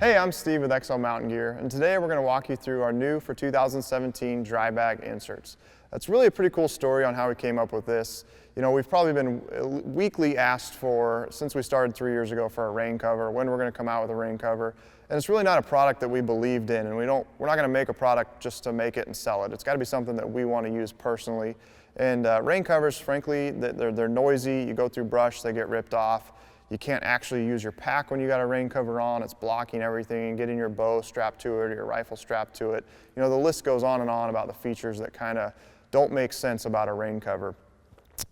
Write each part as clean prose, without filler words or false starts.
Hey, I'm Steve with Exo Mountain Gear, and today we're going to walk you through our new for 2017 dry bag inserts. That's really a pretty cool story on how we came up with this. You know, we've probably been weekly asked for, since we started 3 years ago, for a rain cover, when we're going to come out with a rain cover. And it's really not a product that we believed in, and we're not going to make a product just to make it and sell it. It's got to be something that we want to use personally. And rain covers, frankly, they're noisy. You go through brush, they get ripped off. You can't actually use your pack when you got a rain cover on. It's blocking everything, and getting your bow strapped to it or your rifle strapped to it. You know, the list goes on and on about the features that kind of don't make sense about a rain cover.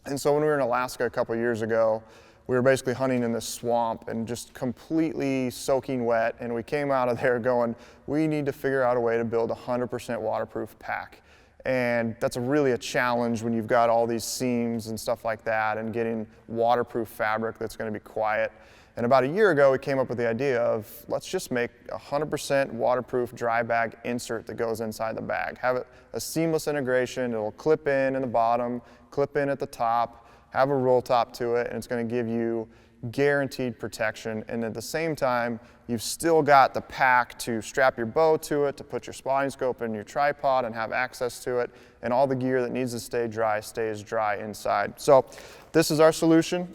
And so when we were in Alaska a couple years ago, we were basically hunting in this swamp and just completely soaking wet, and we came out of there going, we need to figure out a way to build a 100% waterproof pack. And that's really a challenge when you've got all these seams and stuff like that, and getting waterproof fabric that's going to be quiet. And about a year ago, we came up with the idea of, let's just make a 100% waterproof dry bag insert that goes inside the bag. Have it a seamless integration. It'll clip in the bottom, clip in at the top, have a roll top to it, and it's going to give you guaranteed protection. And at the same time, you've still got the pack to strap your bow to it, to put your spotting scope in your tripod and have access to it, and all the gear that needs to stay dry stays dry inside. So this is our solution.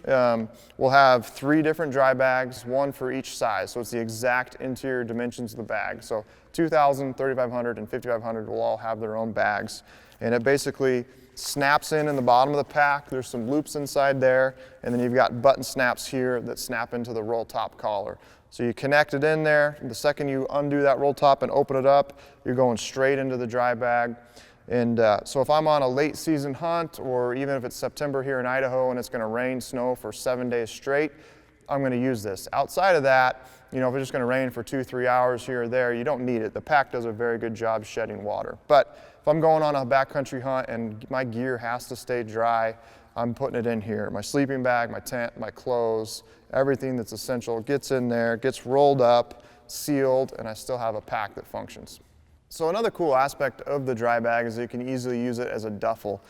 We'll have 3 different dry bags, 1 for each size, so it's the exact interior dimensions of the bag. So 2000, 3500, and 5500 will all have their own bags, and it basically snaps in the bottom of the pack. There's some loops inside there, and then you've got button snaps here that snap into the roll top collar. So you connect it in there. The second you undo that roll top and open it up, you're going straight into the dry bag. And so if I'm on a late season hunt, or even if it's September here in Idaho and it's going to rain, snow for 7 days straight, I'm going to use this. Outside of that, you know, if it's just going to rain for 2-3 hours here or there, you don't need it. The pack does a very good job shedding water. But if I'm going on a backcountry hunt and my gear has to stay dry, I'm putting it in here. My sleeping bag, my tent, my clothes, everything that's essential gets in there, gets rolled up, sealed, and I still have a pack that functions. So another cool aspect of the dry bag is that you can easily use it as a duffel.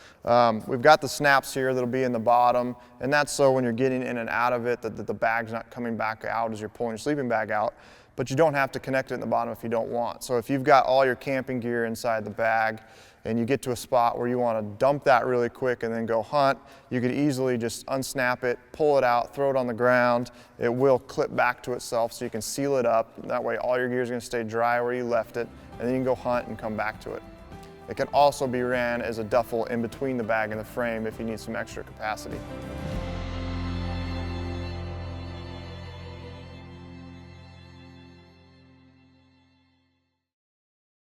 We've got the snaps here that'll be in the bottom, and that's so when you're getting in and out of it, that the bag's not coming back out as you're pulling your sleeping bag out. But you don't have to connect it in the bottom if you don't want. So if you've got all your camping gear inside the bag and you get to a spot where you want to dump that really quick and then go hunt, you could easily just unsnap it, pull it out, throw it on the ground. It will clip back to itself, so you can seal it up. That way all your gear is going to stay dry where you left it, and then you can go hunt and come back to it. It can also be ran as a duffel in between the bag and the frame if you need some extra capacity.